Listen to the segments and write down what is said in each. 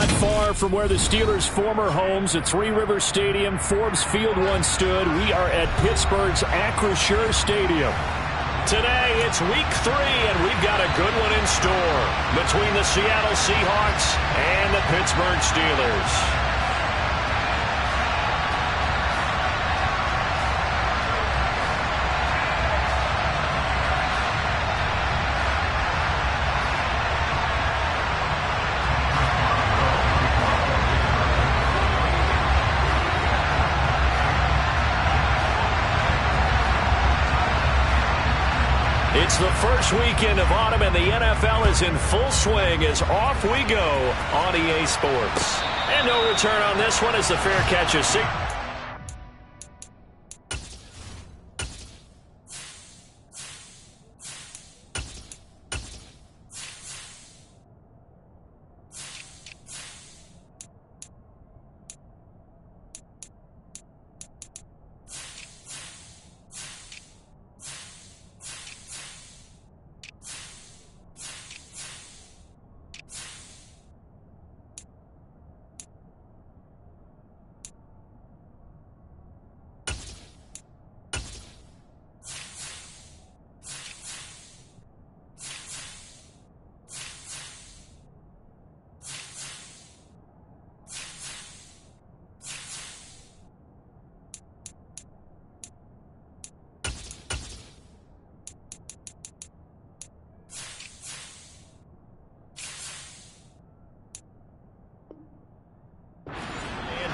Not far from where the Steelers' former homes at Three Rivers Stadium, Forbes Field once stood, we are at Pittsburgh's Acrisure Stadium. Today, it's week 3, and we've got a good one in store between the Seattle Seahawks and the Pittsburgh Steelers. It's the first weekend of autumn, and the NFL is in full swing as off we go on EA Sports. And no return on this one as the fair catch is 6.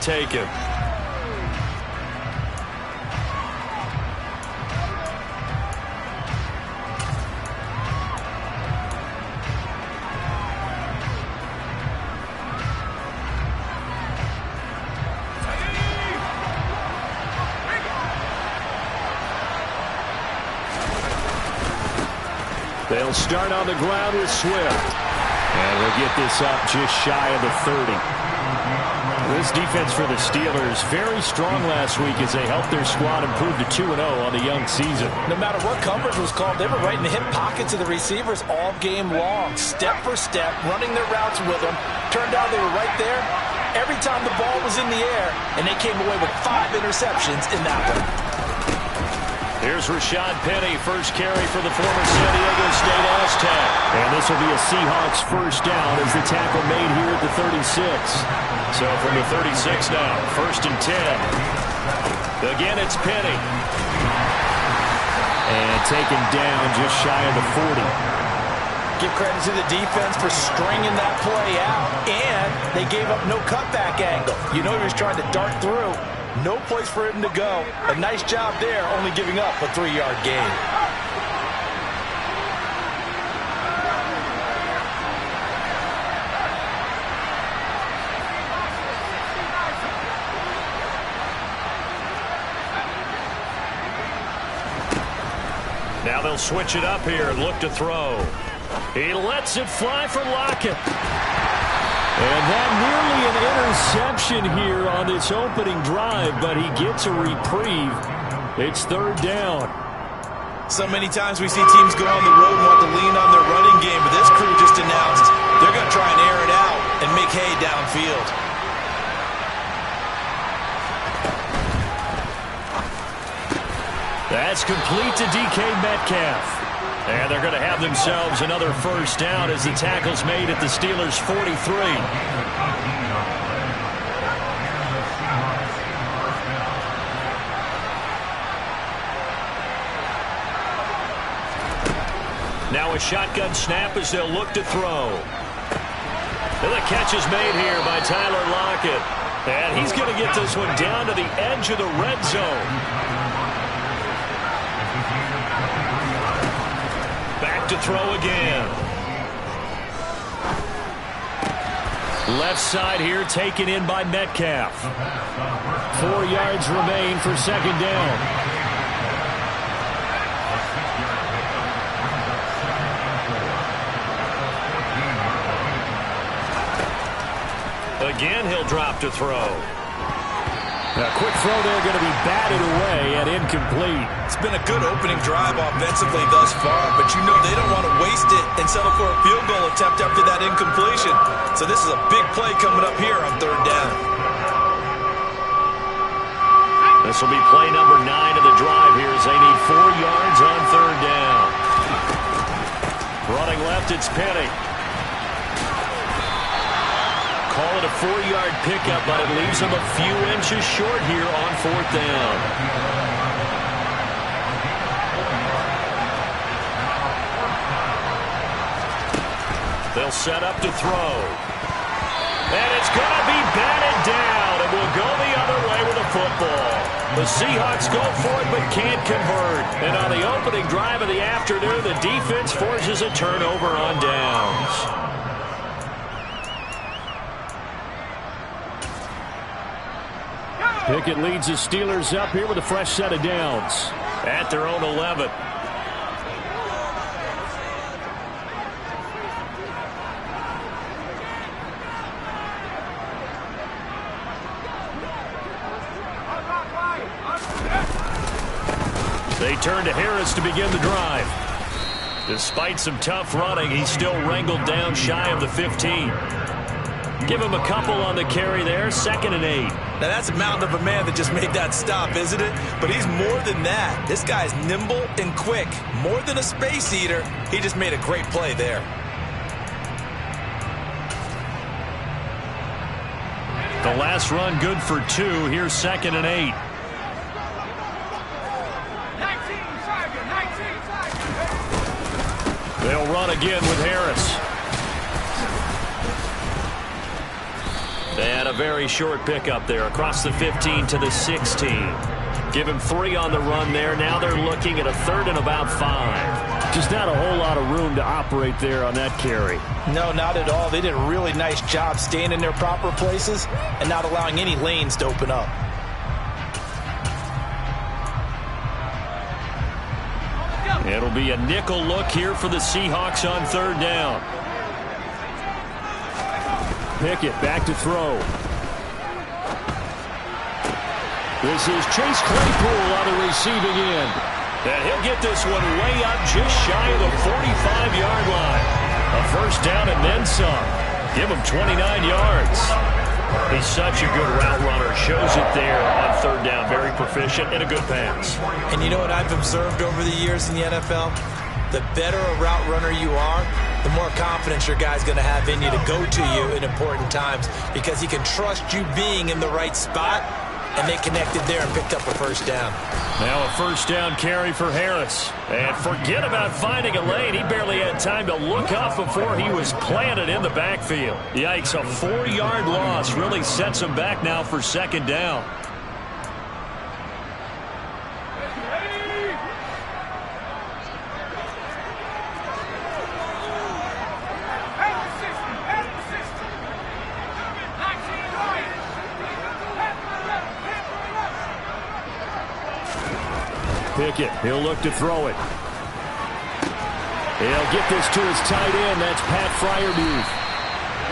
Take him. They'll start on the ground with Swift. And we'll get this up just shy of the 30. This defense for the Steelers, very strong last week as they helped their squad improve to 2-0 on the young season. No matter what coverage was called, they were right in the hip pockets of the receivers all game long, step for step, running their routes with them. Turned out they were right there every time the ball was in the air, and they came away with 5 interceptions in that one. Here's Rashad Penny, first carry for the former San Diego State Aztec. And this will be a Seahawks first down as the tackle made here at the 36. So from the 36 now, 1st and 10. Again, it's Penny. And taken down just shy of the 40. Give credit to the defense for stringing that play out, and they gave up no cutback angle. You know he was trying to dart through. No place for him to go. A nice job there, only giving up a 3-yard gain. Now they'll switch it up here and look to throw. He lets it fly for Lockett. And that nearly an interception here on this opening drive, but he gets a reprieve. It's 3rd down. So many times we see teams go on the road and want to lean on their running game, but this crew just announced they're going to try and air it out and make hay downfield. That's complete to DK Metcalf. And they're going to have themselves another first down as the tackle's made at the Steelers' 43. Now a shotgun snap as they'll look to throw. And the catch is made here by Tyler Lockett. And he's going to get this one down to the edge of the red zone. Back to throw again. Left side here taken in by Metcalf. 4 yards remain for 2nd down. Again, he'll drop to throw. A quick throw there going to be batted away and incomplete. It's been a good opening drive offensively thus far, but you know they don't want to waste it and settle for a field goal attempt after that incompletion. So this is a big play coming up here on third down. This will be play number 9 of the drive here as they need 4 yards on third down. Running left, it's Penny. Call it a 4-yard pickup, but it leaves him a few inches short here on fourth down. They'll set up to throw. And it's going to be batted down, and will go the other way with the football. The Seahawks go for it, but can't convert. And on the opening drive of the afternoon, the defense forces a turnover on downs. Pickett leads the Steelers up here with a fresh set of downs at their own 11. They turn to Harris to begin the drive. Despite some tough running, he's still wrangled down shy of the 15. Give him a couple on the carry there, 2nd and 8. Now that's a mountain of a man that just made that stop, isn't it? But he's more than that. This guy's nimble and quick. More than a space eater, he just made a great play there. The last run good for 2. Here's 2nd and 8. They'll run again with Harris. They had a very short pickup there across the 15 to the 16. Give him 3 on the run there. Now they're looking at a 3rd and about 5. Just not a whole lot of room to operate there on that carry. No, not at all. They did a really nice job staying in their proper places and not allowing any lanes to open up. It'll be a nickel look here for the Seahawks on third down. Pickett back to throw. This is Chase Claypool on the receiving end. And he'll get this one way up just shy of the 45-yard line. A first down and then some. Give him 29 yards. He's such a good route runner. Shows it there on third down. Very proficient and a good pass. And you know what I've observed over the years in the NFL? The better a route runner you are, the more confidence your guy's going to have in you to go to you in important times because he can trust you being in the right spot, and they connected there and picked up a first down. Now a first down carry for Harris. And forget about finding a lane. He barely had time to look up before he was planted in the backfield. Yikes, a 4-yard loss really sets him back now for second down. Pickett, he'll look to throw it. He'll get this to his tight end. That's Pat Freiermuth.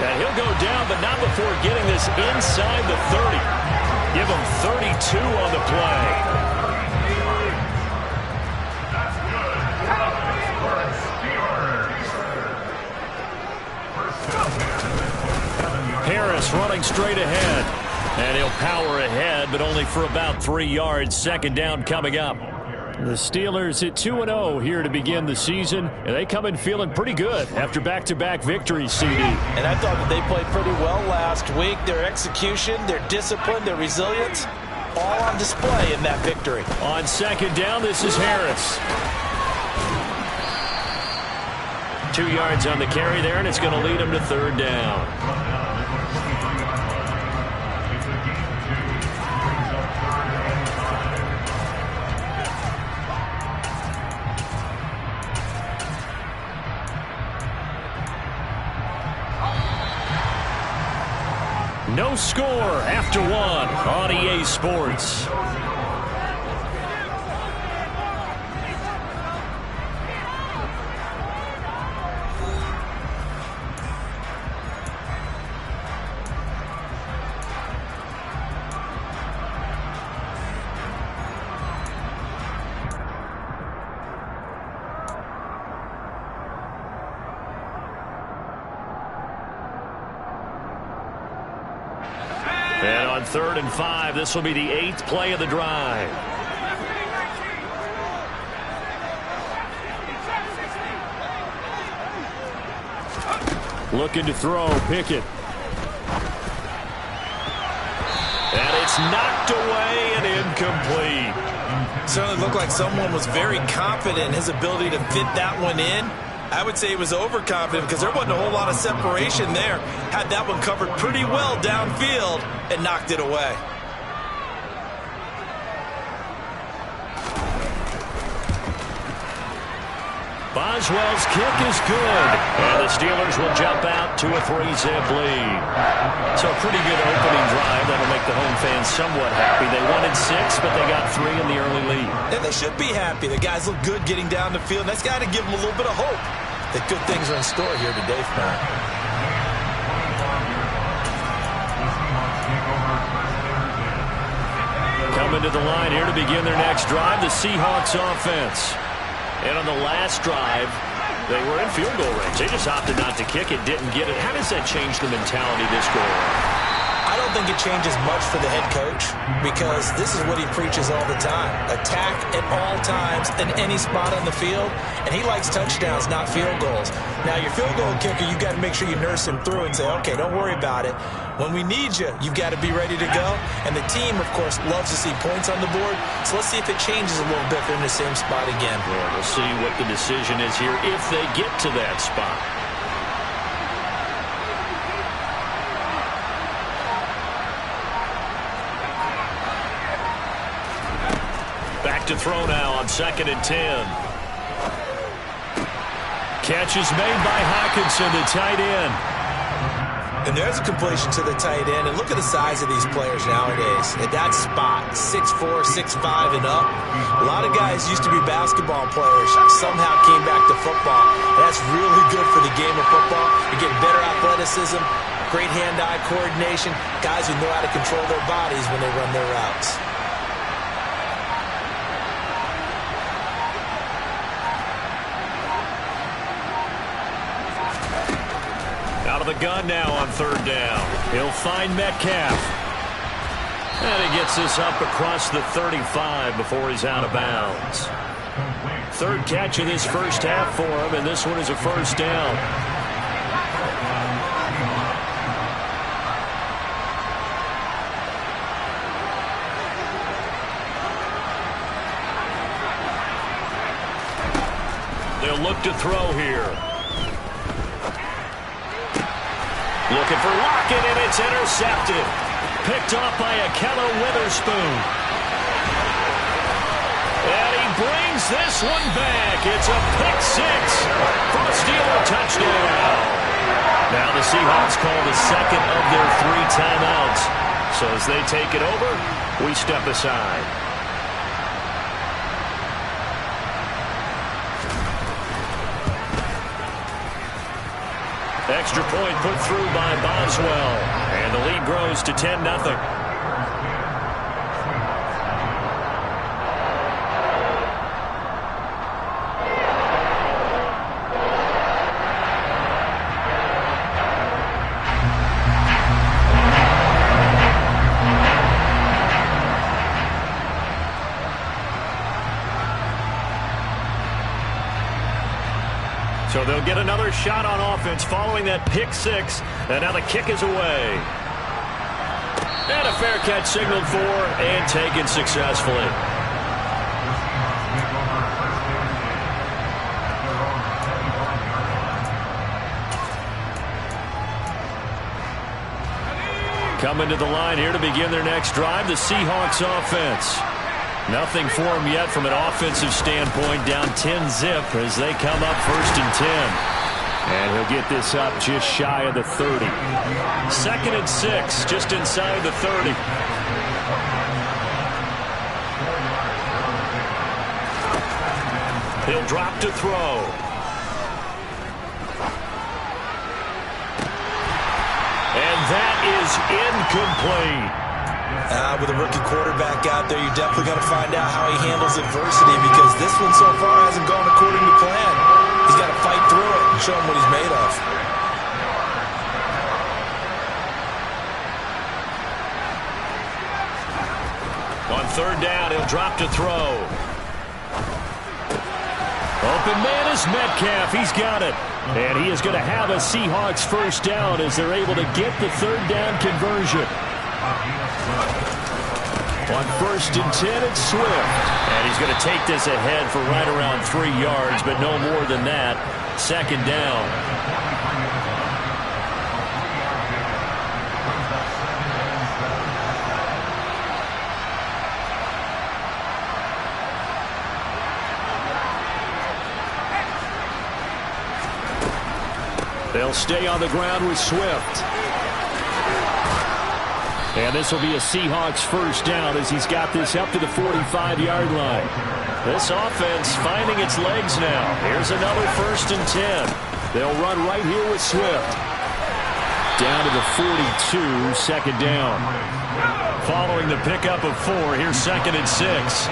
And he'll go down, but not before getting this inside the 30. Give him 32 on the play. Harris running straight ahead. And he'll power ahead, but only for about 3 yards. Second down coming up. The Steelers at 2-0 here to begin the season, and they come in feeling pretty good after back-to-back victories, CD. And I thought that they played pretty well last week. Their execution, their discipline, their resilience, all on display in that victory. On second down, this is Harris. 2 yards on the carry there, and it's going to lead him to third down. No score after 1 on EA Sports. 3rd and 5. This will be the 8th play of the drive. Looking to throw, Pickett. And it's knocked away and incomplete. Certainly looked like someone was very confident in his ability to fit that one in. I would say he was overconfident because there wasn't a whole lot of separation there. Had that one covered pretty well downfield and knocked it away. Boswell's kick is good, and the Steelers will jump out to a 3-zip lead. So a pretty good opening drive. That'll make the home fans somewhat happy. They wanted 6, but they got 3 in the early lead. And they should be happy. The guys look good getting down the field. That's got to give them a little bit of hope that good things are in store here today for them. Coming to the line here to begin their next drive, the Seahawks offense. And on the last drive, they were in field goal range. They just opted not to kick it, didn't get it. How does that change the mentality this go around? I don't think it changes much for the head coach because this is what he preaches all the time. Attack at all times in any spot on the field, and he likes touchdowns, not field goals. Now, your field goal kicker, you've got to make sure you nurse him through and say, okay, don't worry about it. When we need you, you've got to be ready to go. And the team, of course, loves to see points on the board. So let's see if it changes a little bit if they're in the same spot again. Yeah, we'll see what the decision is here if they get to that spot. Back to throw now on 2nd and 10. Catch is made by Hockenson, the tight end. And there's a completion to the tight end. And look at the size of these players nowadays. At that spot, 6'4", 6'5", and up. A lot of guys used to be basketball players, somehow came back to football. And that's really good for the game of football. You get better athleticism, great hand-eye coordination, guys who know how to control their bodies when they run their routes. Out of the gun now on 3rd down. He'll find Metcalf. And he gets this up across the 35 before he's out of bounds. 3rd catch of this first half for him, and this one is a 1st down. They'll look to throw here. Looking for Lockett, and it's intercepted. Picked off by Akello Witherspoon. And he brings this one back. It's a pick-6 for a Steeler touchdown. Now the Seahawks call the 2nd of their 3 timeouts. So as they take it over, we step aside. Extra point put through by Boswell. And the lead grows to 10-0. So they'll get another shot on offense following that pick-6. And now the kick is away. And a fair catch signaled for and taken successfully. Coming to the line here to begin their next drive, the Seahawks offense. Nothing for them yet from an offensive standpoint, down 10-zip as they come up 1st and 10. And he'll get this up just shy of the 30. 2nd and 6, just inside the 30. He'll drop to throw. And that is incomplete. With a rookie quarterback out there, you're definitely going to find out how he handles adversity because this one so far hasn't gone according to plan. He's got to fight through it and show him what he's made of. On third down, he'll drop to throw. Open man is Metcalf. He's got it. And he is going to have a Seahawks first down as they're able to get the third down conversion. On 1st and 10, it's Swift. And he's going to take this ahead for right around 3 yards, but no more than that. 2nd down. They'll stay on the ground with Swift. And this will be a Seahawks first down as he's got this up to the 45-yard line. This offense finding its legs now. Here's another 1st and 10. They'll run right here with Swift. Down to the 42, 2nd down. Following the pickup of 4, here's 2nd and 6.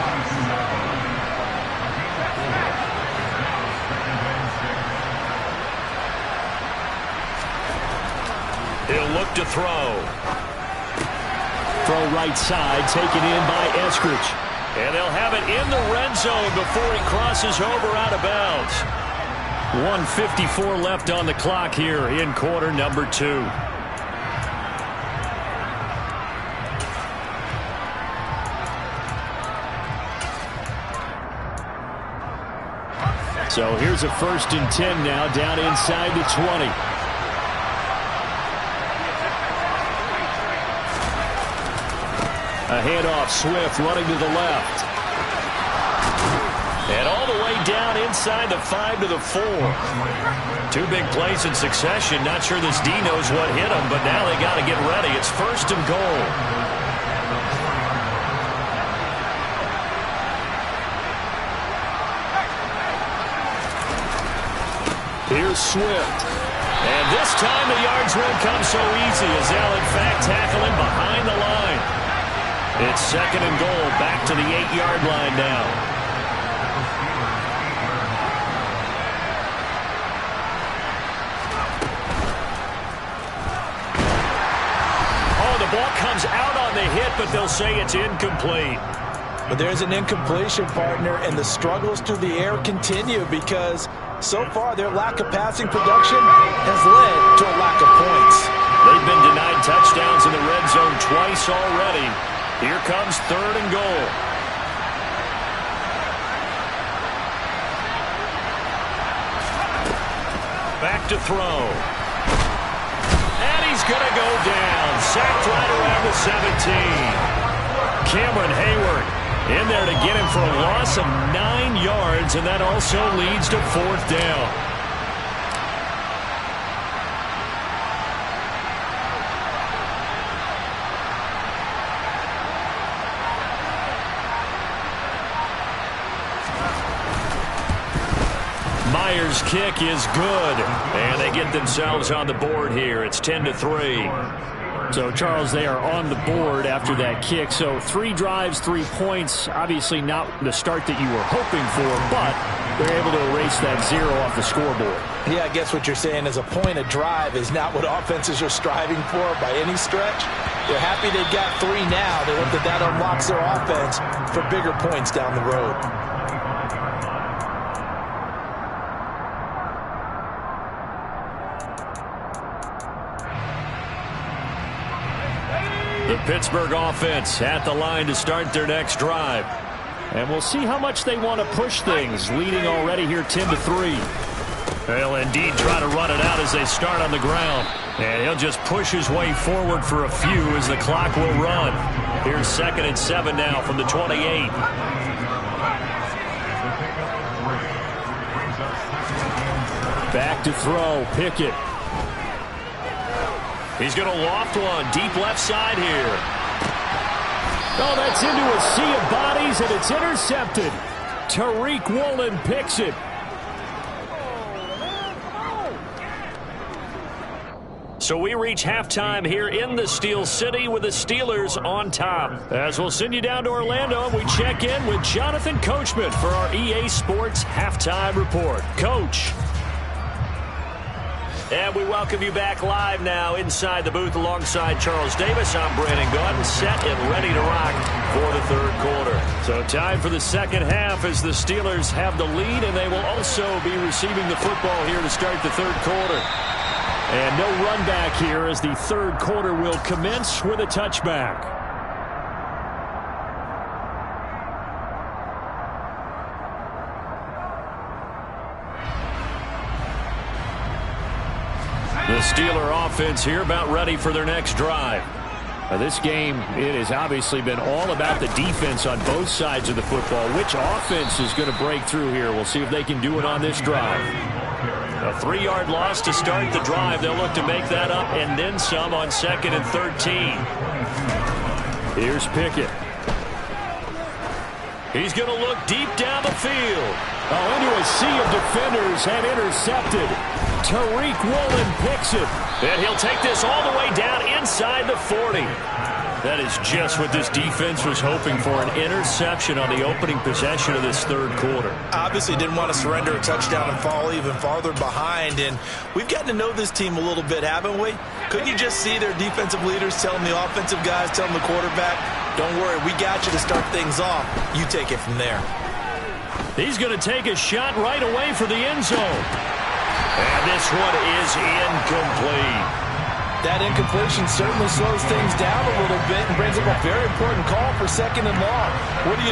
He'll look to throw. Throw right side, taken in by Eskridge. And they'll have it in the red zone before he crosses over out of bounds. 1:54 left on the clock here in quarter number 2. So here's a 1st and 10 now down inside the 20. A handoff, Swift running to the left. And all the way down inside the 5 to the 4. 2 big plays in succession. Not sure this D knows what hit him, but now they got to get ready. It's 1st and goal. Here's Swift. And this time the yards won't come so easy as they'll in fact tackle him behind the line. It's 2nd and goal, back to the 8-yard line now. Oh, the ball comes out on the hit, but they'll say it's incomplete. But there's an incompletion, partner, and the struggles through the air continue because so far their lack of passing production has led to a lack of points. They've been denied touchdowns in the red zone twice already. Here comes 3rd and goal. Back to throw. And he's going to go down. Sacked right around the 17. Cameron Hayward in there to get him for a loss of 9 yards, and that also leads to 4th down. Myers' kick is good, and they get themselves on the board here. It's 10-3. So, Charles, they are on the board after that kick. So 3 drives, 3 points. Obviously not the start that you were hoping for, but they're able to erase that 0 off the scoreboard. Yeah, I guess what you're saying is a point a drive is not what offenses are striving for by any stretch. They're happy they got 3 now. They hope that that unlocks their offense for bigger points down the road. The Pittsburgh offense at the line to start their next drive. And we'll see how much they want to push things, leading already here 10-3. They'll indeed try to run it out as they start on the ground. And he'll just push his way forward for a few as the clock will run. Here's 2nd and 7 now from the 28. Back to throw, Pickett. He's going to loft one deep left side here. Oh, that's into a sea of bodies, and it's intercepted. Tariq Woolen picks it. So we reach halftime here in the Steel City with the Steelers on top. As we'll send you down to Orlando, and we check in with Jonathan Coachman for our EA Sports Halftime Report. Coach. And we welcome you back live now inside the booth alongside Charles Davis. I'm Brandon Gaudin, set and ready to rock for the third quarter. So time for the second half as the Steelers have the lead, and they will also be receiving the football here to start the third quarter. And no run back here as the third quarter will commence with a touchback. The Steeler offense here about ready for their next drive. This game, it has obviously been all about the defense on both sides of the football. Which offense is going to break through here? We'll see if they can do it on this drive. A 3-yard loss to start the drive. They'll look to make that up and then some on 2nd and 13. Here's Pickett. He's going to look deep down the field. Into a sea of defenders and intercepted. Tariq Woolen picks it. And he'll take this all the way down inside the 40. That is just what this defense was hoping for, an interception on the opening possession of this third quarter. Obviously didn't want to surrender a touchdown and fall even farther behind. And we've gotten to know this team a little bit, haven't we? Couldn't you just see their defensive leaders telling the offensive guys, telling the quarterback, don't worry, we got you to start things off. You take it from there. He's going to take a shot right away for the end zone. And this one is incomplete. That incompletion certainly slows things down a little bit and brings up a very important call for 2nd and long. What do?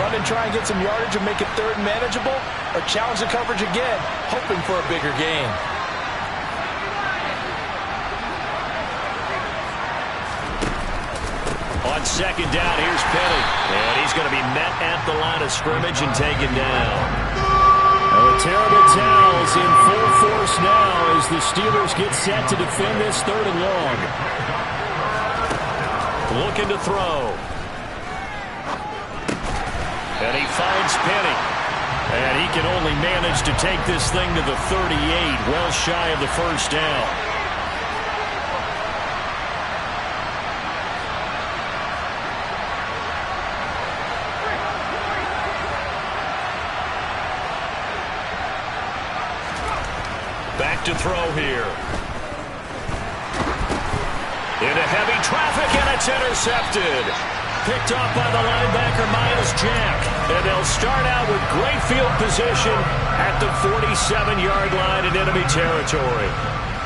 Run and try and get some yardage and make it third and manageable? Or challenge the coverage again, hoping for a bigger gain? On 2nd down, here's Penny. And he's going to be met at the line of scrimmage and taken down. The Terrible Towels in full force now as the Steelers get set to defend this 3rd and long. Looking to throw. And he finds Penny. And he can only manage to take this thing to the 38, well shy of the first down. Back to throw here. Into heavy traffic, and it's intercepted. Picked off by the linebacker, Miles Jack. And they'll start out with great field position at the 47-yard line in enemy territory.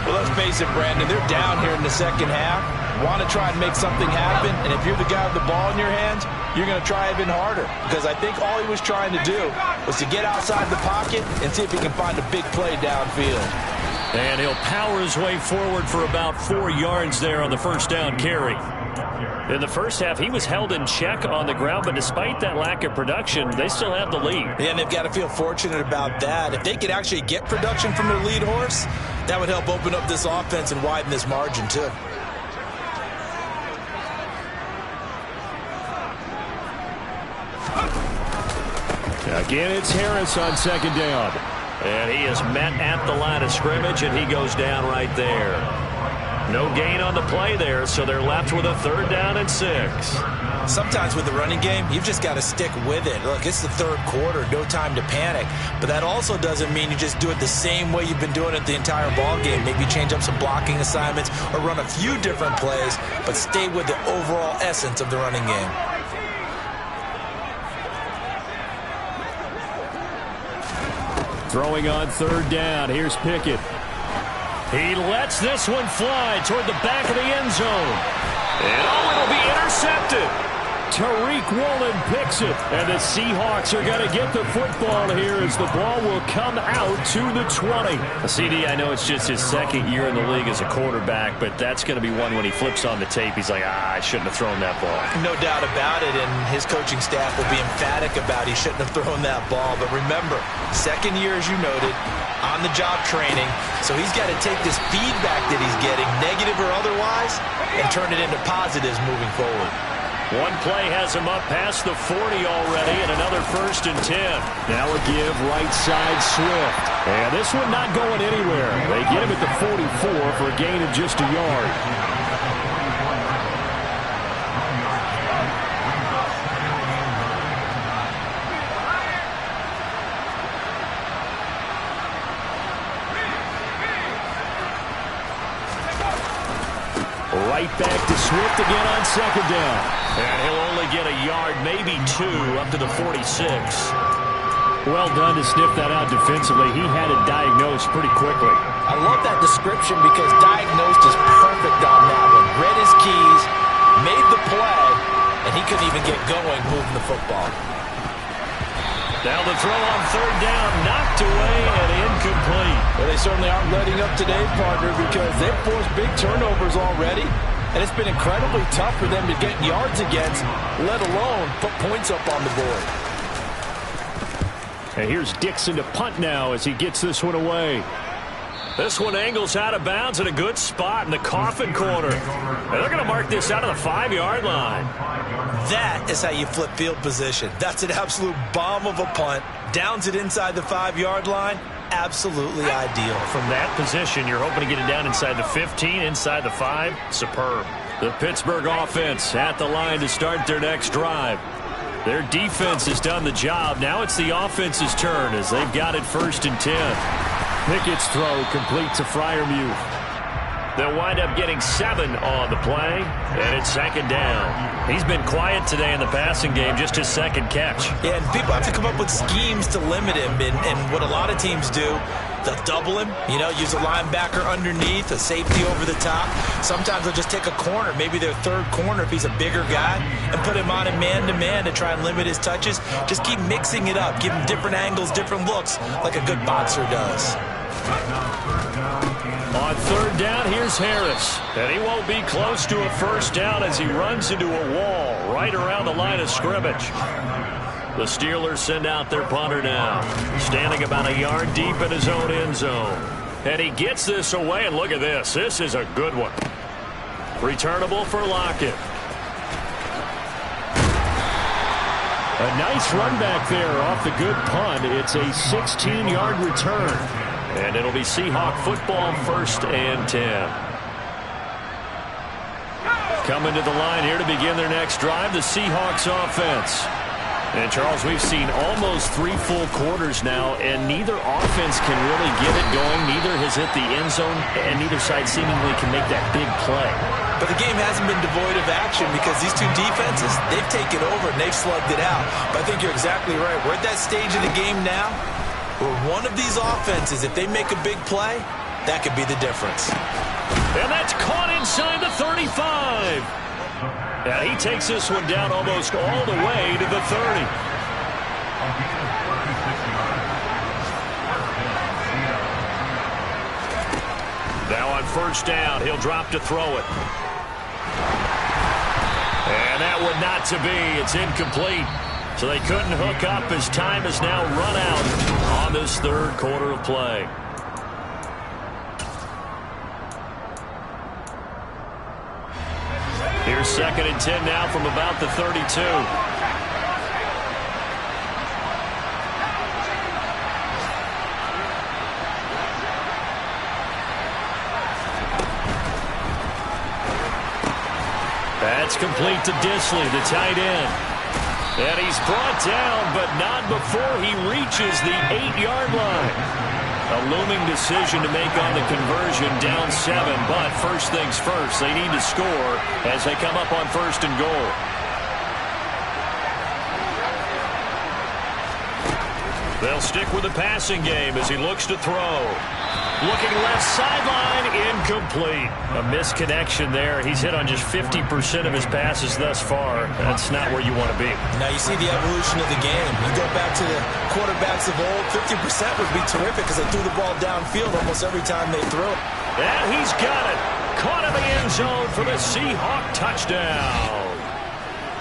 Well, let's face it, Brandon, they're down here in the second half. Want to try and make something happen, and if you're the guy with the ball in your hands, you're going to try even harder. Because I think all he was trying to do was to get outside the pocket and see if he can find a big play downfield. And he'll power his way forward for about 4 yards there on the first down carry. In the first half, he was held in check on the ground, but despite that lack of production, they still have the lead. Yeah, and they've got to feel fortunate about that. If they could actually get production from their lead horse, that would help open up this offense and widen this margin, too. Again, it's Harris on 2nd down. And he is met at the line of scrimmage, and he goes down right there. No gain on the play there, so they're left with a 3rd down and 6. Sometimes with the running game, you've just got to stick with it. Look, it's the third quarter, no time to panic. But that also doesn't mean you just do it the same way you've been doing it the entire ball game. Maybe change up some blocking assignments or run a few different plays, but stay with the overall essence of the running game. Throwing on 3rd down. Here's Pickett. He lets this one fly toward the back of the end zone. And it'll be intercepted. Tariq Woolen picks it. And the Seahawks are going to get the football here as the ball will come out to the 20. CD, I know it's just his 2nd year in the league as a quarterback, but that's going to be one when he flips on the tape. He's like, I shouldn't have thrown that ball. No doubt about it, and his coaching staff will be emphatic about he shouldn't have thrown that ball. But remember, 2nd year, as you noted, on-the-job training, so he's got to take this feedback that he's getting, negative or otherwise, and turn it into positives moving forward. One play has him up past the 40 already, and another 1st and 10. Now a give right side Swift. And this one not going anywhere. They get him at the 44 for a gain of just a yard. Right back to Swift again on second down. And he'll only get a yard, maybe 2, up to the 46. Well done to sniff that out defensively. He had it diagnosed pretty quickly. I love that description because diagnosed is perfect on that one. Read his keys, made the play, and he couldn't even get going moving the football. Now the throw on third down, knocked away and incomplete. Well, they certainly aren't letting up today, partner, because they've forced big turnovers already, and it's been incredibly tough for them to get yards against, let alone put points up on the board. And here's Dixon to punt now as he gets this one away. This one angles out of bounds at a good spot in the coffin corner. And they're going to mark this out of the 5-yard line. That is how you flip field position. That's an absolute bomb of a punt. Downs it inside the 5-yard line. Absolutely ideal. From that position, you're hoping to get it down inside the 15, inside the 5. Superb. The Pittsburgh offense at the line to start their next drive. Their defense has done the job. Now it's the offense's turn as they've got it 1st and 10. Pickett's throw complete to Freiermuth. They'll wind up getting 7 on the play, and it's 2nd down. He's been quiet today in the passing game, just his 2nd catch. Yeah, and people have to come up with schemes to limit him, and what a lot of teams do, they'll double him, use a linebacker underneath, a safety over the top. Sometimes they'll just take a corner, maybe their 3rd corner if he's a bigger guy, and put him on a man-to-man to try and limit his touches. Just keep mixing it up, give him different angles, different looks, like a good boxer does. On 3rd down, here's Harris. And he won't be close to a 1st down as he runs into a wall right around the line of scrimmage. The Steelers send out their punter now, standing about a yard deep in his own end zone. And he gets this away, and look at this. This is a good one. Returnable for Lockett. A nice run back there off the good punt. It's a 16-yard return. And it'll be Seahawk football 1st and 10. Coming to the line here to begin their next drive, the Seahawks offense. And, Charles, we've seen almost 3 full quarters now, and neither offense can really get it going. Neither has hit the end zone, and neither side seemingly can make that big play. But the game hasn't been devoid of action because these two defenses, they've taken over and they've slugged it out. But I think you're exactly right. We're at that stage of the game now where one of these offenses, if they make a big play, that could be the difference. And that's caught inside the 35. Yeah, he takes this one down almost all the way to the 30. Now on 1st down, he'll drop to throw it. And that one not to be. It's incomplete. So they couldn't hook up as time has now run out on this 3rd quarter of play. Here's 2nd and 10 now from about the 32. That's complete to Disley, the tight end. And he's brought down, but not before he reaches the 8-yard line. A looming decision to make on the conversion, down 7. But first things first, they need to score as they come up on 1st and goal. They'll stick with the passing game as he looks to throw. Looking left sideline, incomplete. A misconnection there. He's hit on just 50% of his passes thus far. That's not where you want to be. Now you see the evolution of the game. You go back to the quarterbacks of old, 50% would be terrific because they threw the ball downfield almost every time they threw it. And he's got it. Caught in the end zone for the Seahawk touchdown.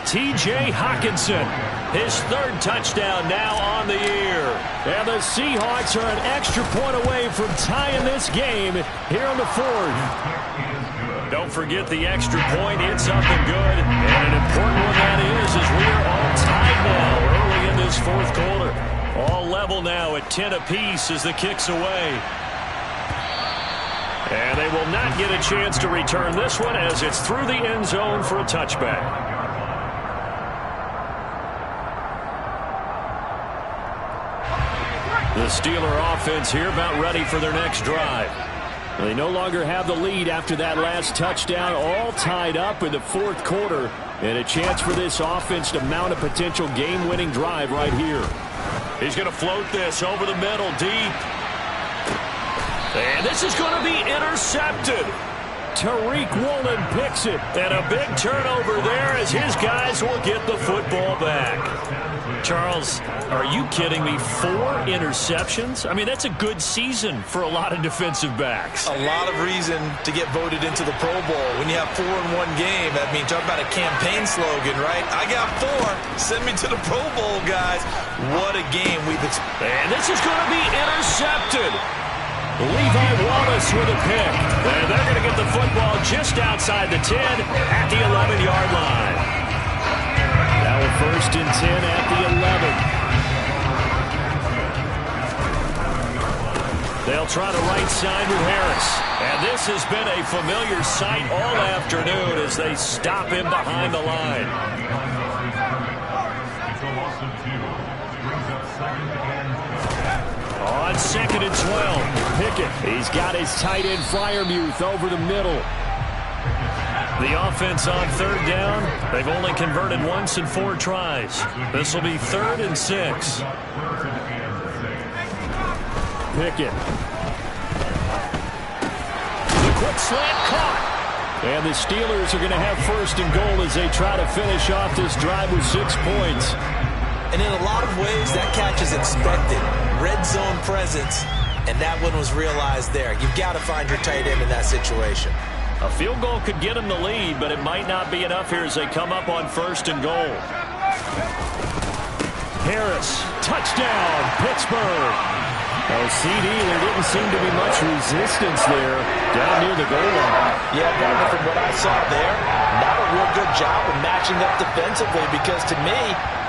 T.J. Hockenson, his 3rd touchdown now on the year. And the Seahawks are an extra point away from tying this game here on the 4th. Don't forget the extra point. It's up and good. And an important one that is as we are all tied now early in this 4th quarter. All level now at 10 apiece as the kick's away. And they will not get a chance to return this one as it's through the end zone for a touchback. The Steeler offense here about ready for their next drive. They no longer have the lead after that last touchdown, all tied up in the fourth quarter, and a chance for this offense to mount a potential game-winning drive right here. He's going to float this over the middle, deep. And this is going to be intercepted. Tariq Woolen picks it. And a big turnover there as his guys will get the football back. Charles, are you kidding me? 4 interceptions? I mean, that's a good season for a lot of defensive backs. A lot of reason to get voted into the Pro Bowl. When you have 4 in one game, I mean, talk about a campaign slogan, right? I got 4. Send me to the Pro Bowl, guys. What a game we've experienced. And this is going to be intercepted. Levi Wallace with a pick. And they're going to get the football just outside the 10 at the 11-yard line. Now a 1st and 10 at the 11. They'll try the right side with Harris. And this has been a familiar sight all afternoon as they stop him behind the line. On 2nd and 12, Pickett. He's got his tight end Freiermuth over the middle. The offense on 3rd down, they've only converted once in 4 tries. This will be 3rd and 6. Pickett. The quick slant caught. And the Steelers are going to have 1st and goal as they try to finish off this drive with 6 points. And in a lot of ways, that catch is expected. Red zone presence, and that one was realized there. You've got to find your tight end in that situation. A field goal could get them the lead, but it might not be enough here as they come up on 1st and goal. Harris, touchdown, Pittsburgh. Oh, CD, there didn't seem to be much resistance there down near the goal line. Yeah, Gardner, from what I saw there, not a real good job of matching up defensively because to me,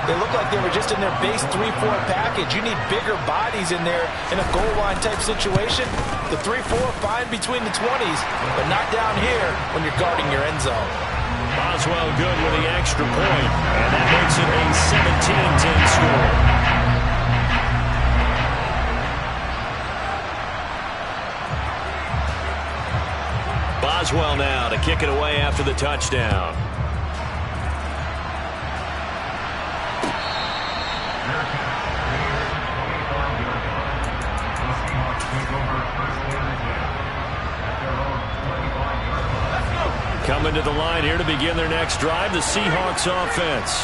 they look like they were just in their base 3-4 package. You need bigger bodies in there in a goal line type situation. The 3-4 fine between the 20s, but not down here when you're guarding your end zone. Boswell good with the extra point, and that makes it a 17-10 score. Boswell now to kick it away after the touchdown. Coming to the line here to begin their next drive, the Seahawks offense.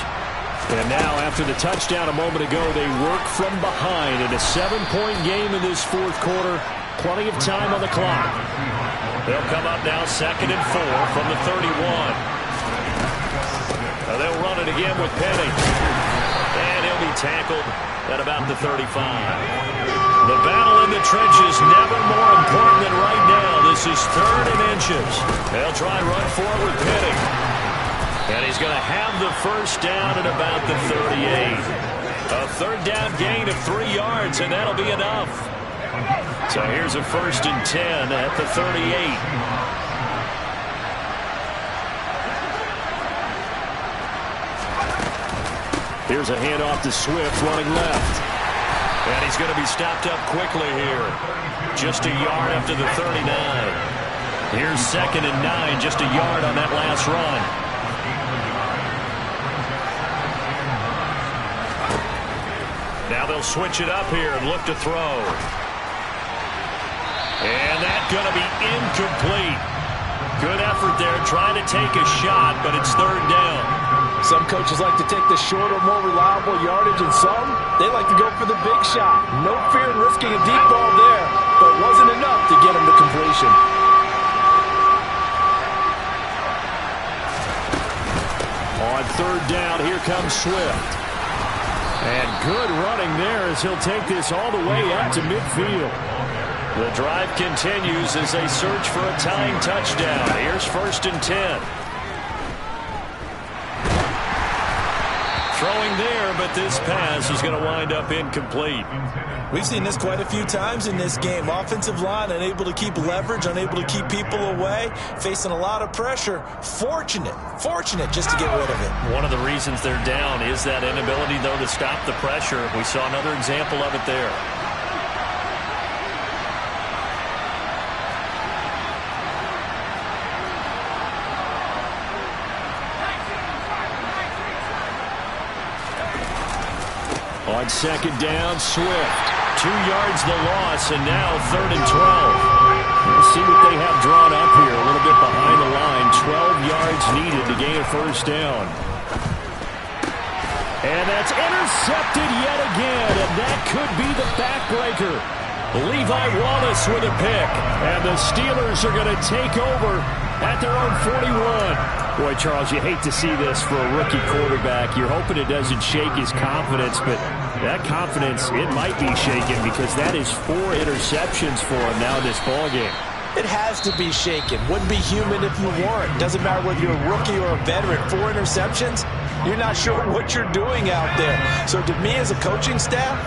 And now, after the touchdown a moment ago, they work from behind in a 7-point game in this fourth quarter. Plenty of time on the clock. They'll come up now 2nd and 4 from the 31. They'll run it again with Penny. And he'll be tackled at about the 35. The battle in the trenches never more important than right now. This is 3rd and inches. They'll try and run forward with Penny. And he's going to have the 1st down at about the 38. A 3rd down gain of 3 yards, and that'll be enough. So here's a 1st and 10 at the 38. Here's a handoff to Swift running left. And he's going to be stopped up quickly here. Just a yard after the 39. Here's 2nd and 9, just a yard on that last run. Now they'll switch it up here and look to throw. And that's going to be incomplete. Good effort there trying to take a shot, but it's 3rd down. Some coaches like to take the shorter, more reliable yardage, and some, they like to go for the big shot. No fear in risking a deep ball there, but it wasn't enough to get him to completion. On 3rd down, here comes Swift. And good running there as he'll take this all the way up to midfield. The drive continues as they search for a tying touchdown. Here's 1st and 10. Throwing there, but this pass is going to wind up incomplete. We've seen this quite a few times in this game. Offensive line unable to keep leverage, unable to keep people away, facing a lot of pressure. Fortunate just to get rid of it. One of the reasons they're down is that inability, though, to stop the pressure. We saw another example of it there. On second down, Swift. 2 yards the loss, and now 3rd and 12. We'll see what they have drawn up here. A little bit behind the line. 12 yards needed to gain a first down. And that's intercepted yet again, and that could be the backbreaker. Levi Wallace with a pick, and the Steelers are going to take over at their own 41. Boy, Charles, you hate to see this for a rookie quarterback. You're hoping it doesn't shake his confidence, but that confidence, it might be shaken because that is 4 interceptions for him now in this ballgame. It has to be shaken. Wouldn't be human if you weren't. Doesn't matter whether you're a rookie or a veteran. 4 interceptions, you're not sure what you're doing out there. So to me as a coaching staff,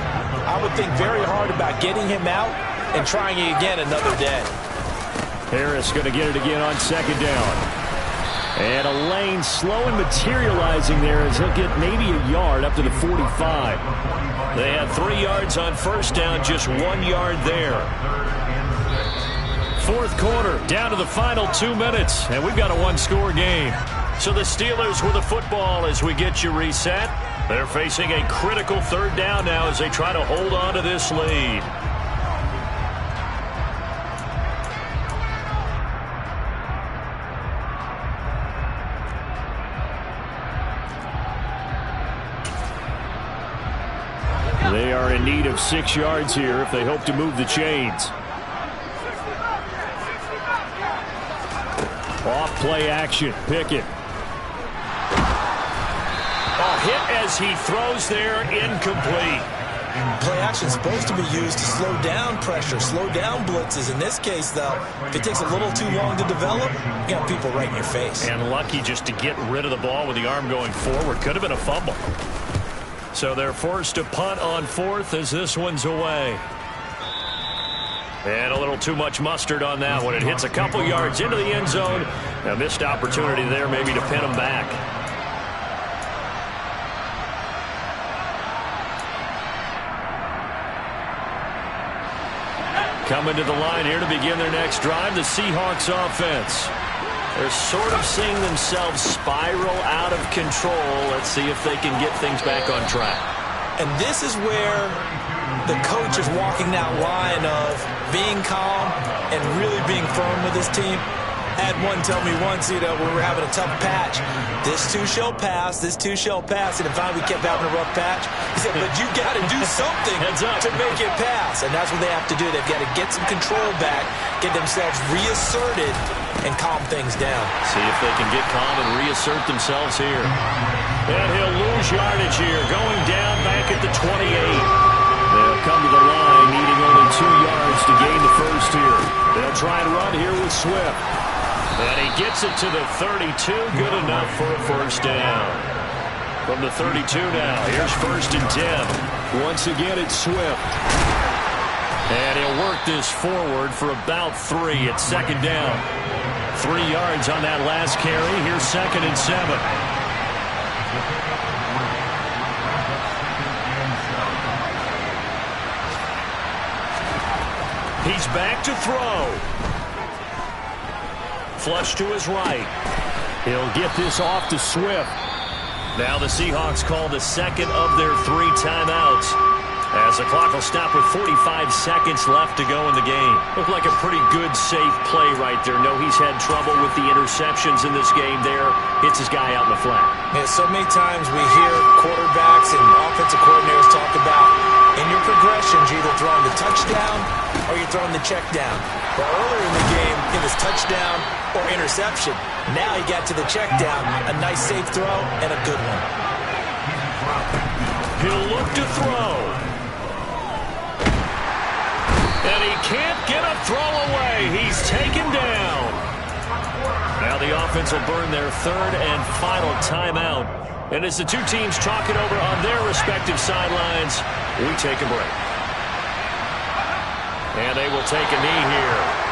I would think very hard about getting him out and trying it again another day. Harris going to get it again on second down. And a lane slow and materializing there as he'll get maybe a yard up to the 45. They had 3 yards on first down, just 1 yard there. 4th quarter, down to the final 2 minutes, and we've got a 1-score game. So the Steelers with the football as we get you reset. They're facing a critical 3rd down now as they try to hold on to this lead. They are in need of 6 yards here if they hope to move the chains. Off play action. Pickett. Hit as he throws there, incomplete. Play action is supposed to be used to slow down pressure, slow down blitzes. In this case, though, if it takes a little too long to develop, you got people right in your face. And lucky just to get rid of the ball with the arm going forward. Could have been a fumble. So they're forced to punt on 4th as this one's away. And a little too much mustard on that one. It hits a couple yards into the end zone. A missed opportunity there maybe to pin them back. Coming to the line here to begin their next drive, the Seahawks offense. They're sort of seeing themselves spiral out of control. Let's see if they can get things back on track. And this is where the coach is walking that line of being calm and really being firm with his team. Had one tell me once, when we were having a tough patch, this too shall pass, this too shall pass. And if finally we kept having a rough patch, he said, but you got to do something to make it pass. And that's what they have to do. They've got to get some control back, get themselves reasserted, and calm things down. See if they can get calm and reassert themselves here. And he'll lose yardage here, going down back at the 28. They'll come to the line, needing only 2 yards to gain the first here. They'll try and run here with Swift. And he gets it to the 32. Good enough for a first down. From the 32 now, here's 1st and 10. Once again, it's Swift. And he'll work this forward for about 3 at 2nd down. 3 yards on that last carry. Here's 2nd and 7. He's back to throw. Flush to his right. He'll get this off to Swift. Now the Seahawks call the 2nd of their 3 timeouts, as the clock will stop with 45 seconds left to go in the game. Looked like a pretty good, safe play right there. No, he's had trouble with the interceptions in this game there. Hits his guy out in the flat. Yeah, so many times we hear quarterbacks and offensive coordinators talk about in your progressions, you're either throwing the touchdown or you're throwing the check down. But earlier in the game, it was touchdown or interception. Now he got to the check down, a nice safe throw and a good one. He'll look to throw. And he can't get a throw away. He's taken down. Now the offense will burn their 3rd and final timeout. And as the two teams talk it over on their respective sidelines, we take a break. And they will take a knee here.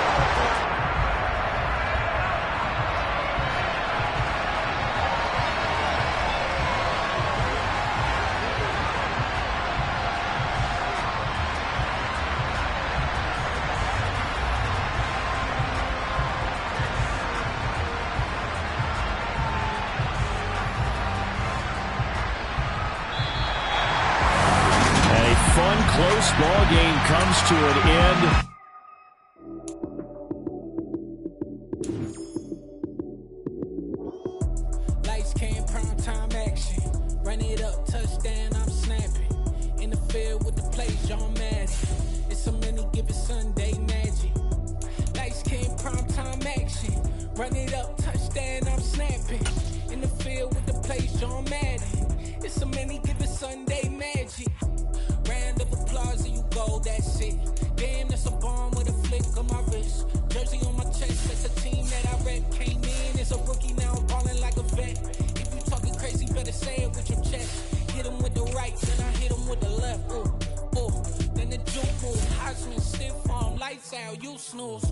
close ball game comes to an end. Lights came, prime time action. Run it up, touchdown, I'm snapping. In the field with the plays, John Madden. It's so many given Sunday magic. Lights came, prime time action. Run it up, touchdown, I'm snapping. In the field with the plays, John Madden. It's so many given Sunday magic. Round of applause and you go, that's it. Damn, that's a bomb with a flick on my wrist. Jersey on my chest, that's a team that I rep. Came in as a rookie, now I'm balling like a vet. If you talking crazy, better say it with your chest. Hit him with the right, then I hit him with the left. Ooh, ooh, then the juke move. Heisman stiff arm, lights out, you snooze.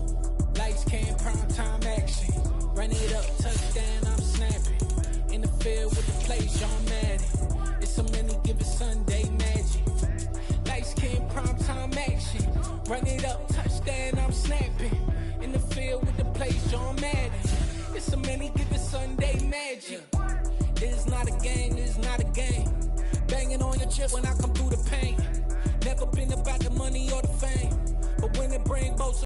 Lights came, prime time action. Run it up, touchdown, I'm snapping. In the field with the plays, John Madden. It's so many given Sunday magic. Lights came, prime time action. Run it up, touchdown, I'm snapping. In the field with the plays, John Madden. It's so many given Sunday magic. This is not a game, this is not a game. Banging on your chest when I come through the pain. Never been about the money or the fame. But when it bring both